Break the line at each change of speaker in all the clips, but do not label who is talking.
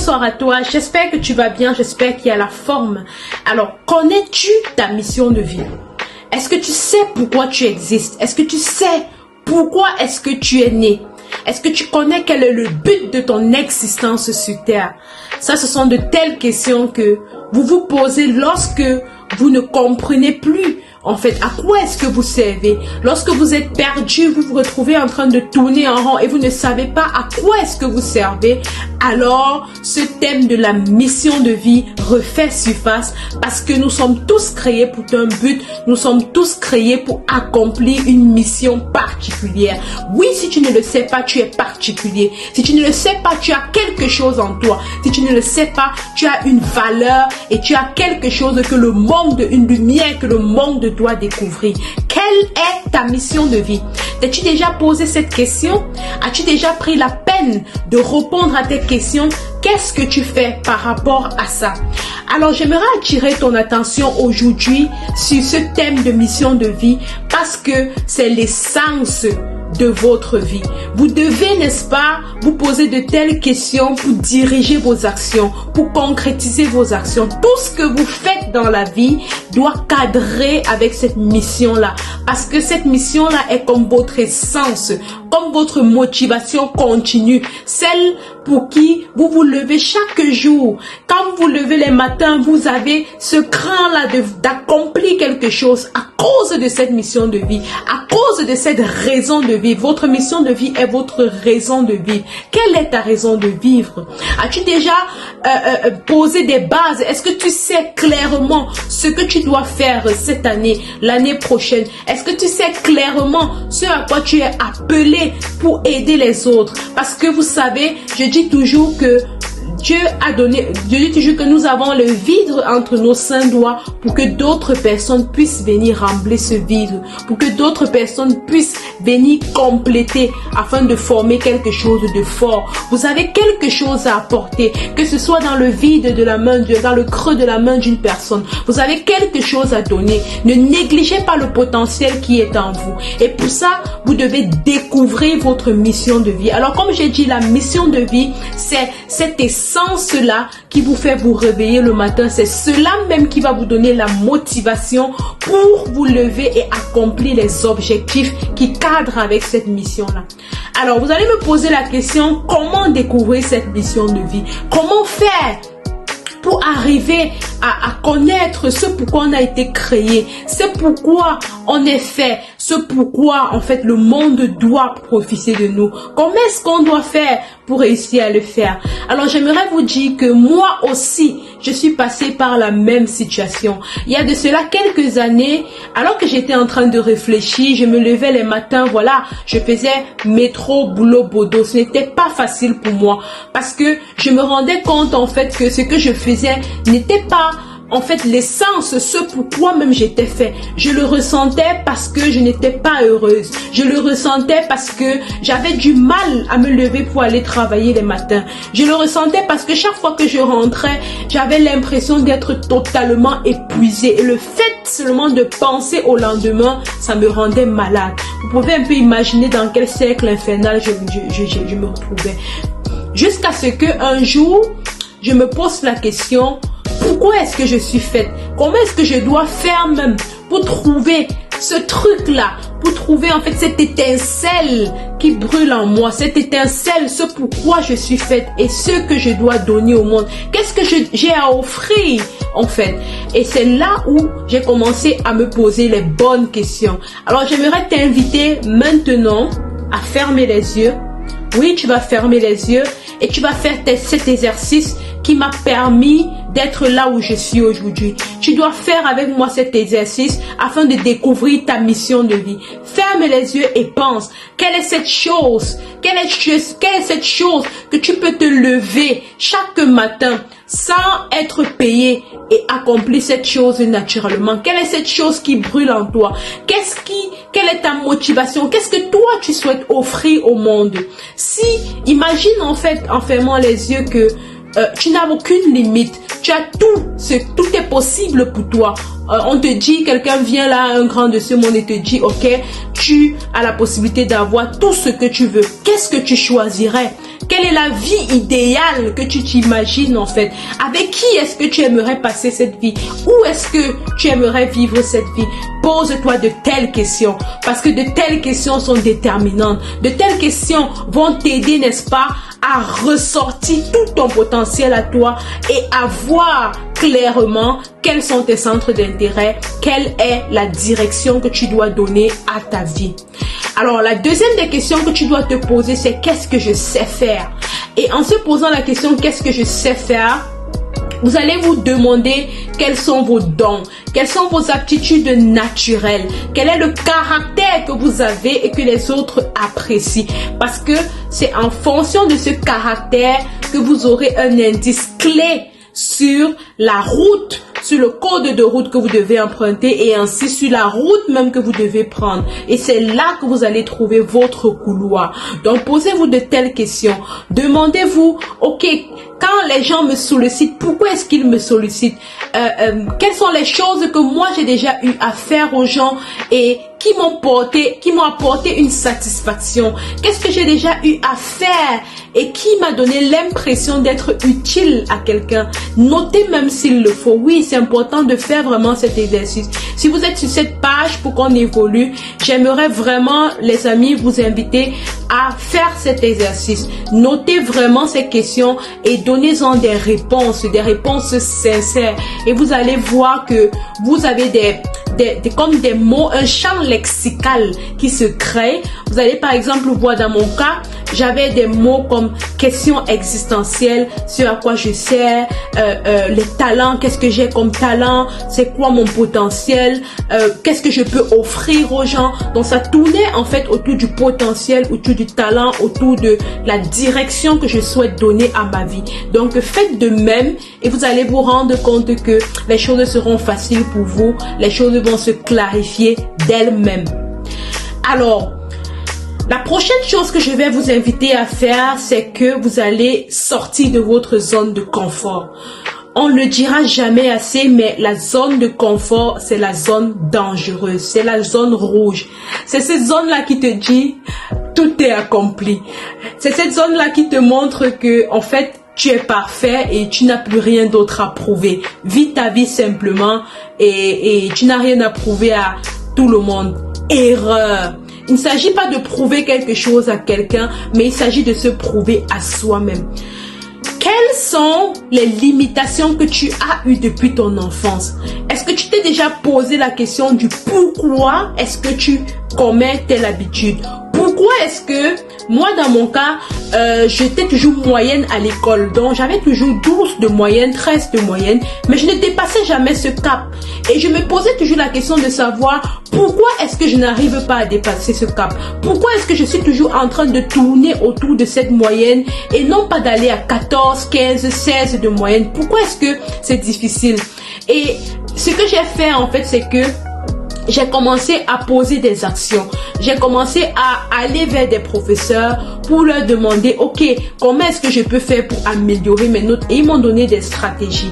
bonsoir à toi, j'espère que tu vas bien, j'espère qu'il y a la forme. Alors, connais-tu ta mission de vie? Est-ce que tu sais pourquoi tu existes? Est-ce que tu sais pourquoi est-ce que tu es né? Est-ce que tu connais quel est le but de ton existence sur Terre? Ça, ce sont de telles questions que vous vous posez lorsque vous ne comprenez plus en fait à quoi est-ce que vous servez. Lorsque vous êtes perdu, vous vous retrouvez en train de tourner en rond et vous ne savez pas à quoi est-ce que vous servez. Alors, ce thème de la mission de vie refait surface parce que nous sommes tous créés pour un but. Nous sommes tous créés pour accomplir une mission particulière. Oui, si tu ne le sais pas, tu es particulier. Si tu ne le sais pas, tu as quelque chose en toi. Si tu ne le sais pas, tu as une valeur et tu as quelque chose que le monde, une lumière que le monde doit découvrir. Quelle est ta mission de vie? T'as-tu déjà posé cette question? As-tu déjà pris la peine de répondre à tes questions? Qu'est-ce que tu fais par rapport à ça? Alors, j'aimerais attirer ton attention aujourd'hui sur ce thème de mission de vie parce que c'est l'essence de votre vie. Vous devez, n'est-ce pas, vous poser de telles questions pour diriger vos actions, pour concrétiser vos actions. Tout ce que vous faites dans la vie doit cadrer avec cette mission-là. Parce que cette mission-là est comme votre essence, comme votre motivation continue. Celle pour qui vous vous levez chaque jour. Quand vous levez les matins, vous avez ce cran-là d'accomplir quelque chose à cause de cette mission de vie, à cause de cette raison de vivre. Votre mission de vie est votre raison de vivre. Quelle est ta raison de vivre? As-tu déjà posé des bases? Est-ce que tu sais clairement ce que tu dois faire cette année, l'année prochaine? Est-ce que tu sais clairement ce à quoi tu es appelé pour aider les autres? Parce que vous savez, je dis toujours que Dieu dit toujours que nous avons le vide entre nos saints doigts pour que d'autres personnes puissent venir remplir ce vide, pour que d'autres personnes puissent venir compléter afin de former quelque chose de fort. Vous avez quelque chose à apporter, que ce soit dans le vide de la main, dans le creux de la main d'une personne. Vous avez quelque chose à donner. Ne négligez pas le potentiel qui est en vous. Et pour ça, vous devez découvrir votre mission de vie. Alors, comme j'ai dit, la mission de vie, c'est cette essence-là qui vous fait vous réveiller le matin. C'est cela même qui va vous donner la motivation pour vous lever et accomplir les objectifs qui cadrent avec cette mission-là. Alors, vous allez me poser la question, comment découvrir cette mission de vie? Comment faire pour arriver à connaître ce pourquoi on a été créé, ce pourquoi on est fait, ce pourquoi en fait le monde doit profiter de nous. Comment est-ce qu'on doit faire pour réussir à le faire? Alors j'aimerais vous dire que moi aussi, je suis passée par la même situation. Il y a de cela quelques années, alors que j'étais en train de réfléchir, je me levais les matins, voilà, je faisais métro, boulot, bodo. Ce n'était pas facile pour moi parce que je me rendais compte en fait que ce que je faisais n'était pas en fait l'essence, ce pourquoi même j'étais fait. Je le ressentais parce que je n'étais pas heureuse. Je le ressentais parce que j'avais du mal à me lever pour aller travailler les matins. Je le ressentais parce que chaque fois que je rentrais, j'avais l'impression d'être totalement épuisée. Et le fait seulement de penser au lendemain, ça me rendait malade. Vous pouvez un peu imaginer dans quel cercle infernal je me retrouvais. Jusqu'à ce que un jour, je me pose la question, pourquoi est-ce que je suis faite? Comment est-ce que je dois faire même pour trouver ce truc-là, pour trouver en fait cette étincelle qui brûle en moi, cette étincelle, ce pourquoi je suis faite et ce que je dois donner au monde. Qu'est-ce que j'ai à offrir en fait? Et c'est là où j'ai commencé à me poser les bonnes questions. Alors j'aimerais t'inviter maintenant à fermer les yeux. Oui, tu vas fermer les yeux et tu vas faire cet exercice qui m'a permis d'être là où je suis aujourd'hui. Tu dois faire avec moi cet exercice afin de découvrir ta mission de vie. Ferme les yeux et pense, quelle est cette chose? Quelle est cette chose que tu peux te lever chaque matin sans être payé et accomplir cette chose naturellement? Quelle est cette chose qui brûle en toi? Quelle est ta motivation? Qu'est-ce que toi tu souhaites offrir au monde? Si, imagine en fait en fermant les yeux que tu n'as aucune limite, tu as tout est possible pour toi. On te dit, quelqu'un vient là, un grand de ce monde et te dit, ok, tu as la possibilité d'avoir tout ce que tu veux. Qu'est-ce que tu choisirais? Quelle est la vie idéale que tu t'imagines en fait? Avec qui est-ce que tu aimerais passer cette vie? Où est-ce que tu aimerais vivre cette vie? Pose-toi de telles questions, parce que de telles questions sont déterminantes. De telles questions vont t'aider, n'est-ce pas, à ressortir tout ton potentiel à toi et à voir clairement quels sont tes centres d'intérêt, quelle est la direction que tu dois donner à ta vie. Alors, la deuxième des questions que tu dois te poser, c'est qu'est-ce que je sais faire? Et en se posant la question qu'est-ce que je sais faire, vous allez vous demander quels sont vos dons, quelles sont vos aptitudes naturelles, quel est le caractère que vous avez et que les autres apprécient. Parce que c'est en fonction de ce caractère que vous aurez un indice clé sur la route, sur le code de route que vous devez emprunter et ainsi sur la route même que vous devez prendre. Et c'est là que vous allez trouver votre couloir. Donc posez-vous de telles questions. Demandez-vous, ok, quand les gens me sollicitent, pourquoi est-ce qu'ils me sollicitent? Quelles sont les choses que moi j'ai déjà eu à faire aux gens et qui m'ont apporté une satisfaction? Qu'est-ce que j'ai déjà eu à faire et qui m'a donné l'impression d'être utile à quelqu'un? Notez même s'il le faut. Oui, c'est important de faire vraiment cet exercice. Si vous êtes sur cette page pour qu'on évolue, j'aimerais vraiment, les amis, vous inviter à faire cet exercice. Notez vraiment ces questions et donnez-en des réponses sincères. Et vous allez voir que vous avez comme des mots, un champ lexical qui se crée. Vous allez par exemple voir dans mon cas, j'avais des mots comme question existentielle, sur à quoi je sers, les talents, qu'est-ce que j'ai comme talent, c'est quoi mon potentiel, qu'est-ce que je peux offrir aux gens. Donc ça tournait en fait autour du potentiel, autour du talent, autour de la direction que je souhaite donner à ma vie. Donc faites de même et vous allez vous rendre compte que les choses seront faciles pour vous, les choses vont se clarifier d'elles-mêmes. Alors, la prochaine chose que je vais vous inviter à faire, c'est que vous allez sortir de votre zone de confort. On ne le dira jamais assez, mais la zone de confort, c'est la zone dangereuse, c'est la zone rouge. C'est cette zone-là qui te dit, tout est accompli. C'est cette zone-là qui te montre que, en fait, tu es parfait et tu n'as plus rien d'autre à prouver. Vis ta vie simplement et tu n'as rien à prouver à tout le monde. Erreur. Il ne s'agit pas de prouver quelque chose à quelqu'un, mais il s'agit de se prouver à soi-même. Quelles sont les limitations que tu as eues depuis ton enfance? Est-ce que tu t'es déjà posé la question du pourquoi est-ce que tu commets telle habitude? Pourquoi est-ce que, moi dans mon cas, j'étais toujours moyenne à l'école, donc j'avais toujours 12 de moyenne, 13 de moyenne, mais je ne dépassais jamais ce cap. Et je me posais toujours la question de savoir pourquoi est-ce que je n'arrive pas à dépasser ce cap? Pourquoi est-ce que je suis toujours en train de tourner autour de cette moyenne et non pas d'aller à 14, 15, 16 de moyenne? Pourquoi est-ce que c'est difficile? Et ce que j'ai fait en fait, c'est que j'ai commencé à poser des actions. J'ai commencé à aller vers des professeurs pour leur demander, ok, comment est-ce que je peux faire pour améliorer mes notes? Et ils m'ont donné des stratégies.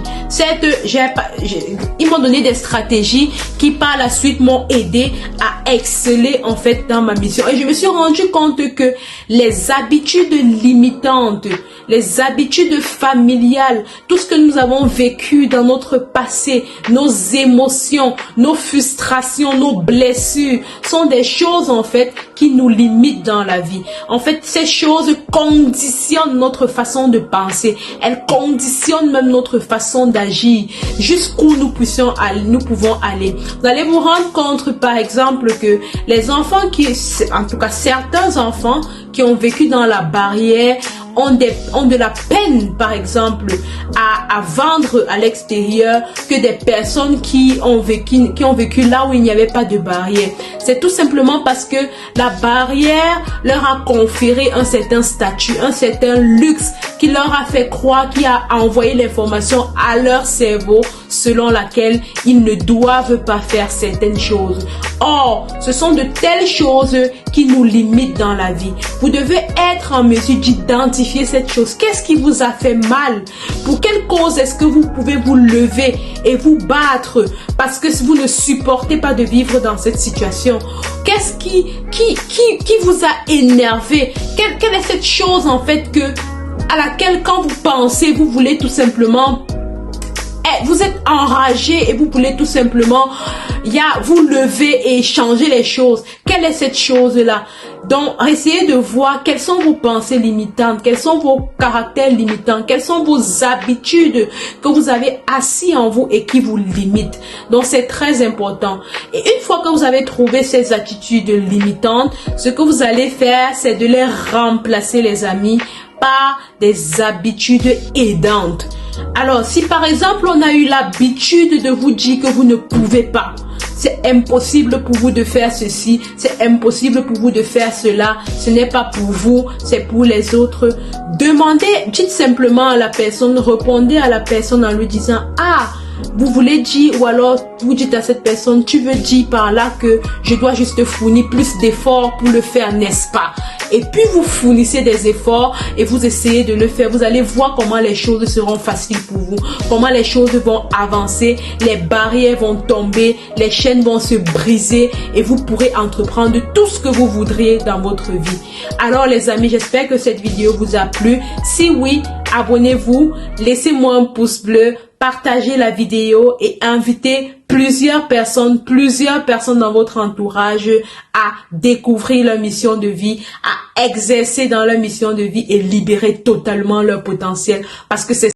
Ils m'ont donné des stratégies qui par la suite m'ont aidé à exceller en fait dans ma mission. Et je me suis rendu compte que les habitudes limitantes, les habitudes familiales, tout ce que nous avons vécu dans notre passé, nos émotions, nos frustrations, nos blessures, sont des choses en fait qui nous limitent dans la vie. En fait, ces choses conditionnent notre façon de penser. Elles conditionnent même notre façon d'agir jusqu'où nous pouvons aller. Vous allez vous rendre compte par exemple que les enfants en tout cas certains enfants qui ont vécu dans la barrière ont de la peine, par exemple, à vendre à l'extérieur que des personnes qui ont vécu là où il n'y avait pas de barrière. C'est tout simplement parce que la barrière leur a conféré un certain statut, un certain luxe qui leur a fait croire, qui a envoyé l'information à leur cerveau, ce selon laquelle ils ne doivent pas faire certaines choses. Or, ce sont de telles choses qui nous limitent dans la vie. Vous devez être en mesure d'identifier cette chose. Qu'est-ce qui vous a fait mal? Pour quelle cause est-ce que vous pouvez vous lever et vous battre parce que vous ne supportez pas de vivre dans cette situation? Qu'est-ce qui vous a énervé? Quelle est cette chose en fait à laquelle quand vous pensez, vous voulez tout simplement, vous êtes enragé et vous voulez tout simplement vous lever et changer les choses? Quelle est cette chose-là? Donc, essayez de voir quelles sont vos pensées limitantes, quels sont vos caractères limitants, quelles sont vos habitudes que vous avez assis en vous et qui vous limitent. Donc, c'est très important. Et une fois que vous avez trouvé ces attitudes limitantes, ce que vous allez faire, c'est de les remplacer, les amis, par des habitudes aidantes. Alors, si par exemple, on a eu l'habitude de vous dire que vous ne pouvez pas, c'est impossible pour vous de faire ceci, c'est impossible pour vous de faire cela, ce n'est pas pour vous, c'est pour les autres. Demandez, dites simplement à la personne, répondez à la personne en lui disant « Ah, vous voulez dire » ou alors vous dites à cette personne « Tu veux dire par là que je dois juste fournir plus d'efforts pour le faire, n'est-ce pas ?» Et puis vous fournissez des efforts et vous essayez de le faire. Vous allez voir comment les choses seront faciles pour vous, comment les choses vont avancer, les barrières vont tomber, les chaînes vont se briser et vous pourrez entreprendre tout ce que vous voudriez dans votre vie. Alors les amis, j'espère que cette vidéo vous a plu. Si oui, abonnez-vous, laissez-moi un pouce bleu, partagez la vidéo et invitez plusieurs personnes dans votre entourage à découvrir leur mission de vie, à exercer dans leur mission de vie et libérer totalement leur potentiel, parce que c'est